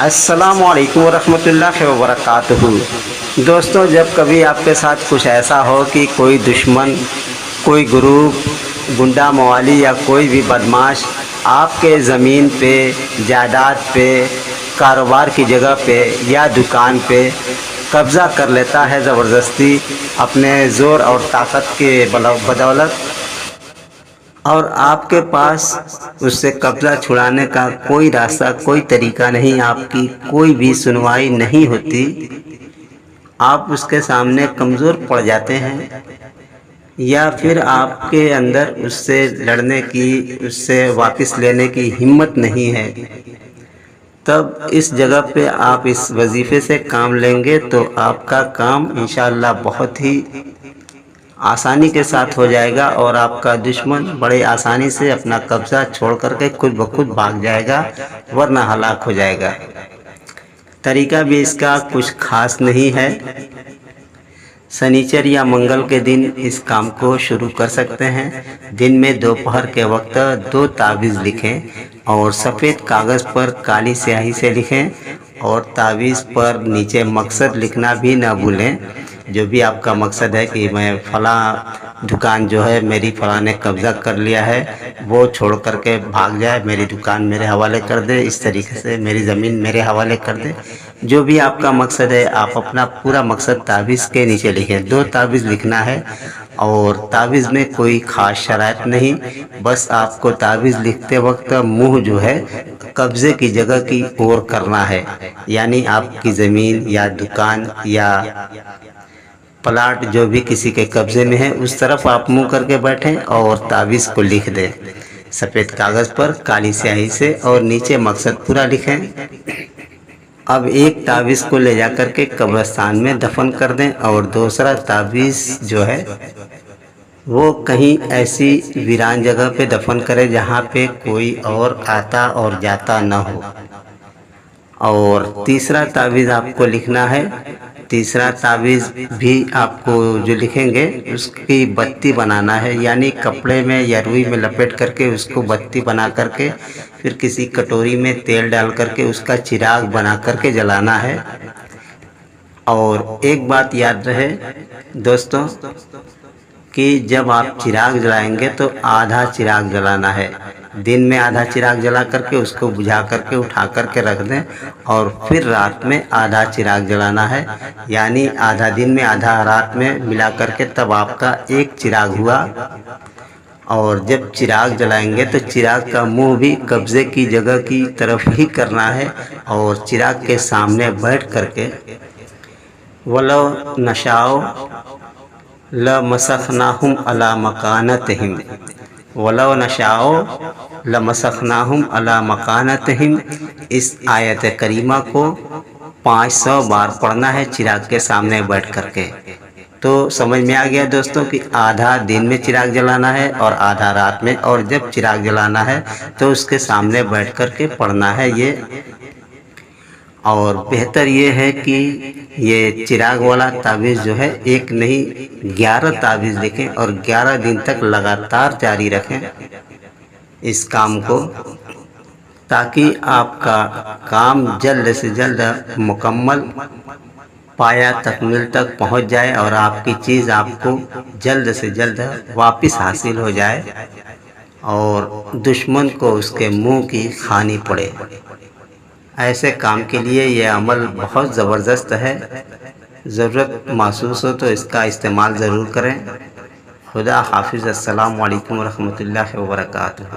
السلام علیکم ورحمۃ اللہ وبرکاتہ۔ دوستوں، جب کبھی آپ کے ساتھ کچھ ایسا ہو کہ کوئی دشمن، کوئی گروپ، گنڈا موالی یا کوئی بھی بدماش آپ کے زمین پہ، جائیداد پہ، کاروبار کی جگہ پہ یا دکان پہ قبضہ کر لیتا ہے زبردستی اپنے زور اور طاقت کے بدولت، اور آپ کے پاس اس سے قبضہ چھڑانے کا کوئی راستہ، کوئی طریقہ نہیں، آپ کی کوئی بھی سنوائی نہیں ہوتی، آپ اس کے سامنے کمزور پڑ جاتے ہیں، یا پھر آپ کے اندر اس سے لڑنے کی، اس سے واپس لینے کی ہمت نہیں ہے، تب اس جگہ پہ آپ اس وظیفے سے کام لیں گے تو آپ کا کام انشاءاللہ بہت ہی آسانی کے ساتھ ہو جائے گا، اور آپ کا دشمن بڑے آسانی سے اپنا قبضہ چھوڑ کر کے خود بخود بھاگ جائے گا، ورنہ ہلاک ہو جائے گا۔ طریقہ بھی اس کا کچھ خاص نہیں ہے۔ سنیچر یا منگل کے دن اس کام کو شروع کر سکتے ہیں۔ دن میں دوپہر کے وقت 2 تعویذ لکھیں اور سفید کاغذ پر کالی سیاہی سے لکھیں، اور تعویذ پر نیچے مقصد لکھنا بھی نہ بھولیں۔ جو بھی آپ کا مقصد ہے کہ میں فلاں دکان جو ہے میری فلاں نے قبضہ کر لیا ہے، وہ چھوڑ کر کے بھاگ جائے، میری دکان میرے حوالے کر دے، اس طریقے سے میری زمین میرے حوالے کر دے، جو بھی آپ کا مقصد ہے آپ اپنا پورا مقصد تعویذ کے نیچے لکھیں۔ 2 تعویذ لکھنا ہے، اور تعویذ میں کوئی خاص شرائط نہیں، بس آپ کو تعویذ لکھتے وقت منہ جو ہے قبضے کی جگہ کی اور کرنا ہے، یعنی آپ کی زمین یا دکان یا پلاٹ جو بھی کسی کے قبضے میں ہے اس طرف آپ منہ کر کے بیٹھیں اور تعویذ کو لکھ دیں سفید کاغذ پر کالی سیاہی سے، اور نیچے مقصد پورا لکھیں۔ اب ایک تعویذ کو لے جا کر کے قبرستان میں دفن کر دیں، اور دوسرا تعویذ جو ہے وہ کہیں ایسی ویران جگہ پہ دفن کرے جہاں پہ کوئی اور آتا اور جاتا نہ ہو۔ اور تیسرا تعویذ آپ کو لکھنا ہے، تیسرا تعویذ بھی آپ کو جو لکھیں گے اس کی بتی بنانا ہے، یعنی کپڑے میں یا روئی میں لپیٹ کر کے اس کو بتی بنا کر کے پھر کسی کٹوری میں تیل ڈال کر کے اس کا چراغ بنا کر کے جلانا ہے۔ اور ایک بات یاد رہے دوستوں کہ جب آپ چراغ جلائیں گے تو آدھا چراغ جلانا ہے، دن میں آدھا چراغ جلا کر کے اس کو بجھا کر کے اٹھا کر کے رکھ دیں، اور پھر رات میں آدھا چراغ جلانا ہے، یعنی آدھا دن میں آدھا رات میں ملا کر کے تب آپ کا ایک چراغ ہوا۔ اور جب چراغ جلائیں گے تو چراغ کا منہ بھی قبضے کی جگہ کی طرف ہی کرنا ہے، اور چراغ کے سامنے بیٹھ کر کے وَلَوْ نَشَاءُ لَمَسَخْنَاهُمْ عَلَى مَكَانَتِهِمْ وَلَوْ نَشَاءُ لَمَسَخْنَاهُمْ عَلَى مَكَانَتِهِمْ۔ اس آیت کریمہ کو 500 بار پڑھنا ہے چراغ کے سامنے بیٹھ کر کے۔ تو سمجھ میں آ گیا دوستوں کہ آدھا دن میں چراغ جلانا ہے اور آدھا رات میں، اور جب چراغ جلانا ہے تو اس کے سامنے بیٹھ کر کے پڑھنا ہے یہ۔ اور بہتر یہ ہے کہ یہ چراغ والا تعویذ جو ہے ایک نہیں 11 تعویذ لکھیں، اور 11 دن تک لگاتار جاری رکھیں اس کام کو، تاکہ آپ کا کام جلد سے جلد مکمل پایا تکمیل تک پہنچ جائے، اور آپ کی چیز آپ کو جلد سے جلد واپس حاصل ہو جائے، اور دشمن کو اس کے منہ کی کھانی پڑے۔ ایسے کام کے لیے یہ عمل بہت زبردست ہے، ضرورت محسوس ہو تو اس کا استعمال ضرور کریں۔ خدا حافظ۔ السلام علیکم ورحمۃ اللہ وبرکاتہ۔